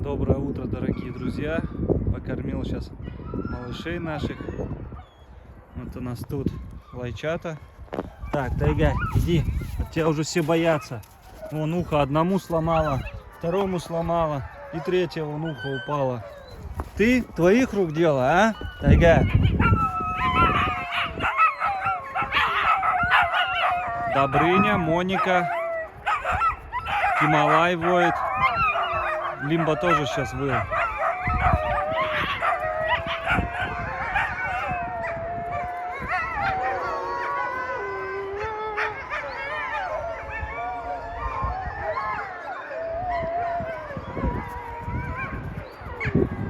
Доброе утро, дорогие друзья. Покормил сейчас малышей наших. Вот у нас тут лайчата. Так, Тайга, иди. От тебя уже все боятся. Вон ухо одному сломала, второму сломала и третье вон ухо упало. Ты? Твоих рук дело, а? Тайга. Добрыня, Моника, Гималай воет. Лимба тоже сейчас выл.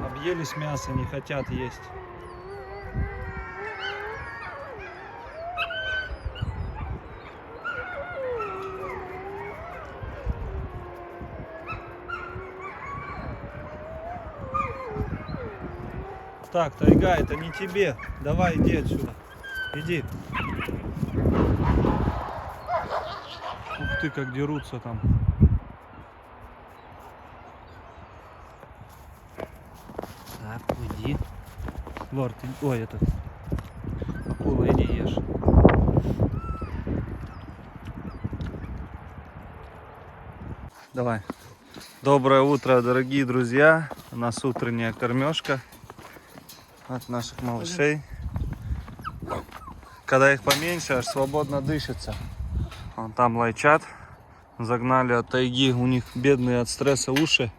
Объелись мясо, не хотят есть. Так, Тайга, это не тебе. Давай, иди отсюда. Иди. Ух ты, как дерутся там. Так, уйди. Лорд, ой, это. Акула, иди ешь. Давай. Доброе утро, дорогие друзья. У нас утренняя кормежка от наших малышей. Когда их поменьше, аж свободно дышится. Вон там лайчат. Загнали от тайги. У них бедные от стресса уши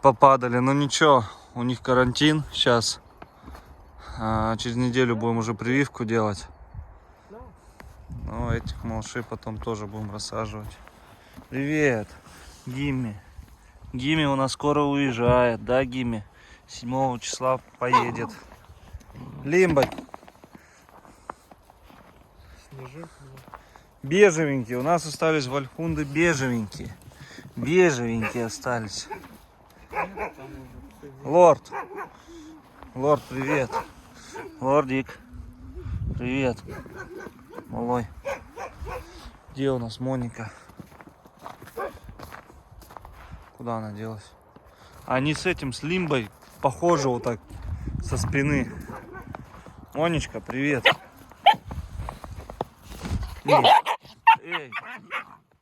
попадали. Но ничего, у них карантин сейчас. Через неделю будем уже прививку делать. Но этих малышей потом тоже будем рассаживать. Привет, Гимми. Гимми у нас скоро уезжает, да, Гимми? 7 числа поедет. Лимба. Бежевенькие. У нас остались вальхунды бежевенькие. Бежевенькие остались. Лорд. Лорд, привет. Лордик. Привет. Малой. Где у нас Моника? Куда она делась? Они с этим, с Лимбой, похожи вот так, со спины. Монечка, привет. Эй,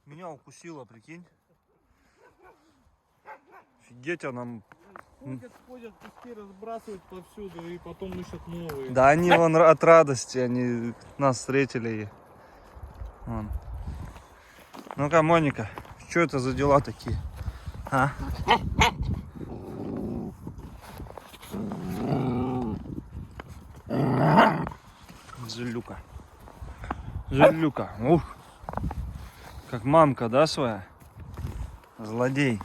меня укусила, прикинь. Офигеть, она... Ходят, куски разбрасывают повсюду и потом ищут новые. Да они вон от радости, они нас встретили. Вон. Ну-ка, Моника, что это за дела такие? А? Зулюка. Зулюка. Ух. Как мамка, да, своя? Злодей.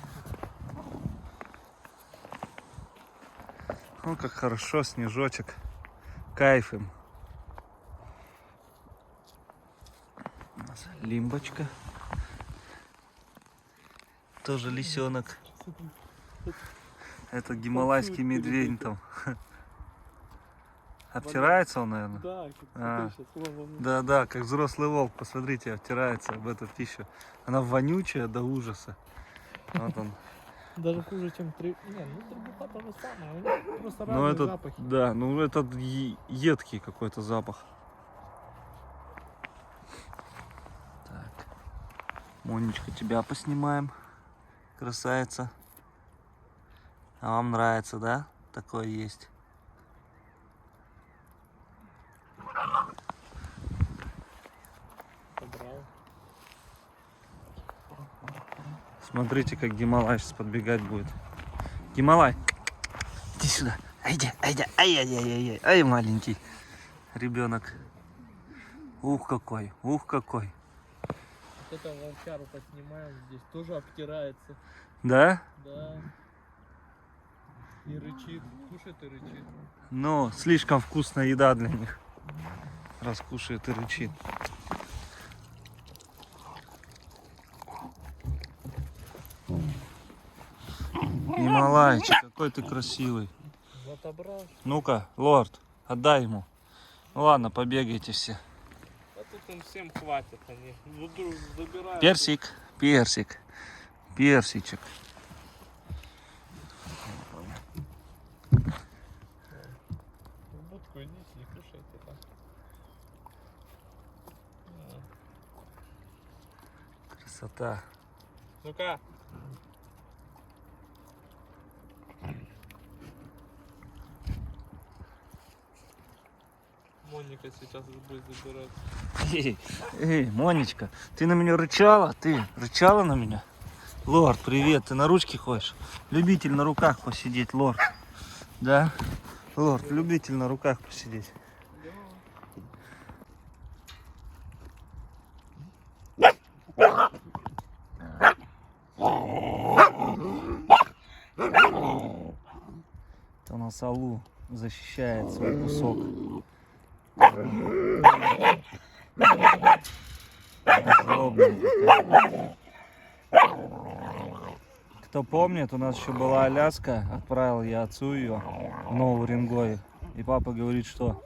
Ну, как хорошо, снежочек. Кайф им. У нас Лимбочка. Тоже лисенок. Это гималайский медведь там. Обтирается он, наверное? Да, Да, как взрослый волк. Посмотрите, обтирается об эту пищу. Она вонючая до ужаса. Вот он. Даже хуже, чем Не, ну требуха то же самое. У них просто Ну разные этот, запахи. да, ну этот едкий какой-то запах. Так. Монечка, тебя поснимаем. Красавица. А вам нравится, да? Такое есть. Собрал. Смотрите, как Гималай сейчас подбегать будет. Гималай, иди сюда. Айди. Ай, маленький ребенок. Ух какой, ух какой. Вот это волчару поснимаем здесь. Тоже обтирается. Да? Да. И рычит. Кушает и рычит. Ну, слишком вкусная еда для них. Раз кушает и рычит. Гималайчик, какой ты красивый. Отобрал. Ну-ка, лорд, отдай ему. Ну ладно, побегайте все. А тут им всем хватит. Они забирают. Персик, персик, персичек. Красота. Ну-ка. Моника сейчас будет забирать. Эй, Монечка, ты на меня рычала? Ты рычала на меня? Лорд, привет, ты на ручке ходишь? Любитель на руках посидеть, лорд. Да? Лорд, любитель на руках посидеть. Это у нас Алу защищает свой кусок. Злобная какая. Кто помнит, у нас еще была Аляска, отправил я отцу ее в Новый Уренгой. И папа говорит, что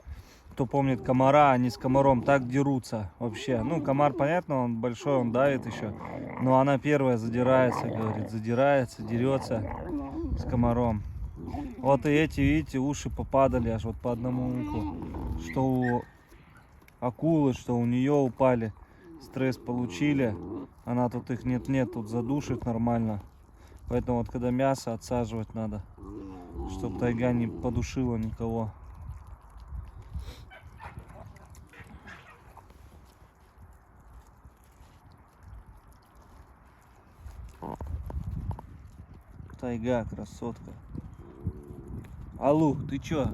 кто помнит комара, они с комаром так дерутся вообще. Ну, комар, понятно, он большой, он давит еще. Но она первая задирается, говорит, задирается, дерется с комаром. Вот и эти, видите, уши попадали аж вот по одному уху. Что у акулы, что у нее упали. Стресс получили. Она тут их нет-нет, тут задушит нормально. Поэтому вот когда мясо отсаживать надо, чтобы тайга не подушила никого. Тайга, красотка. Алу, ты чё?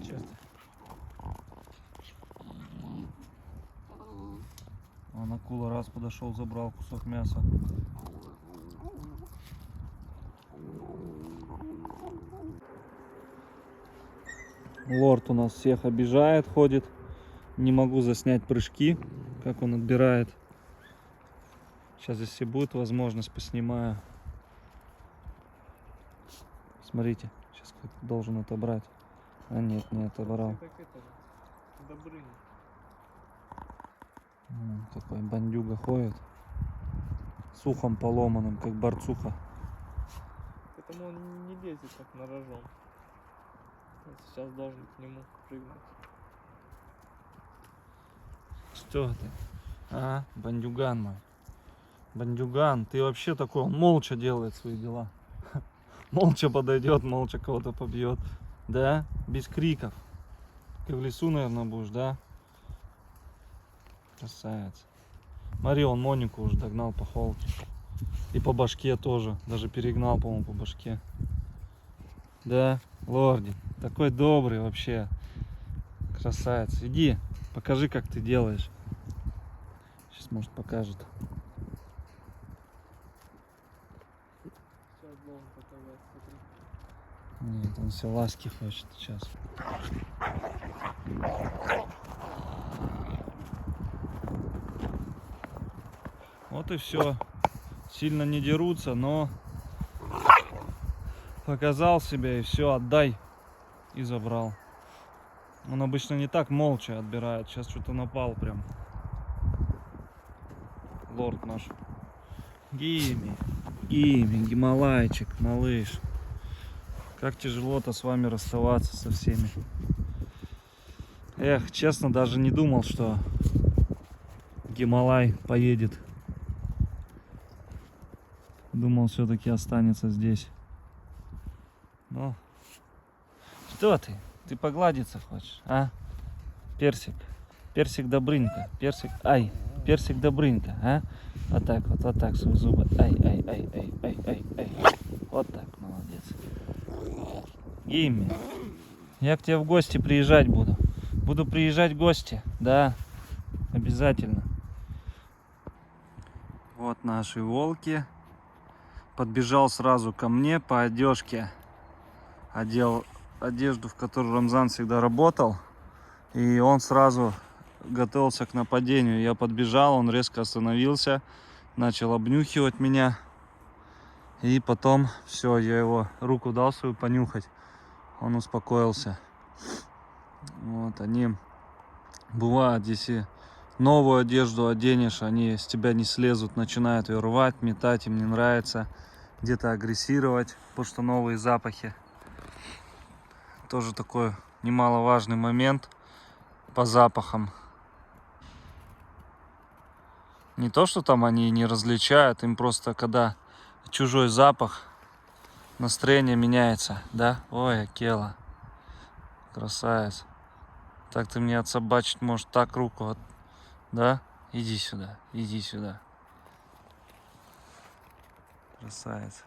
Чё ты? Он акула раз подошел, забрал кусок мяса. Лорд у нас всех обижает, ходит. Не могу заснять прыжки, как он отбирает. Сейчас, если будет возможность, поснимаю. Смотрите, сейчас должен отобрать. А нет, не отобрал. Как это же, Добрыня. Такой бандюга ходит. С ухом поломанным, как борцуха. Поэтому он не лезет так на рожон. Вот сейчас должен к нему прыгнуть. Что ты? А, бандюган мой. Бандюган, ты вообще такой, он молча делает свои дела. Молча подойдет, молча кого-то побьет. Да? Без криков. Ты в лесу, наверное, будешь, да? Красавец. Смотри, он Монику уже догнал по холке. И по башке тоже. Даже перегнал, по-моему, по башке. Да, лорди. Такой добрый вообще. Красавец. Иди, покажи, как ты делаешь. Сейчас, может, покажет. Сейчас должен показать, смотри. Нет, он все ласки хочет сейчас. Вот и все. Сильно не дерутся, но показал себя и все, отдай. И забрал. Он обычно не так молча отбирает. Сейчас что-то напал прям. Лорд наш. Гимми, Гималайчик, малыш. Как тяжело-то с вами расставаться со всеми. Эх, честно, даже не думал, что Гималай поедет. Думал, все-таки останется здесь. Ну, что ты? Ты погладиться хочешь, а? Персик. Персик Добрынька. Персик. Ай. Персик Добрынька, а? Вот так свои зубы. Ай. Вот так, молодец. Гимми. Я к тебе в гости приезжать буду. Буду приезжать в гости. Да. Обязательно. Вот наши волки. Подбежал сразу ко мне по одежке. Одел одежду, в которой Рамзан всегда работал. И он сразу готовился к нападению. Я подбежал, он резко остановился. Начал обнюхивать меня. И потом все, я его руку дал свою понюхать. Он успокоился. Вот они бывают, если новую одежду оденешь, они с тебя не слезут, начинают ее рвать, метать, им не нравится. где-то агрессировать, потому что новые запахи. Тоже такой немаловажный момент по запахам. Не то, что там они не различают, им просто когда чужой запах, настроение меняется, да? Ой, Акела, красавец. Так ты мне отсобачить можешь, так руку, вот, да? Иди сюда, иди сюда. Красавец.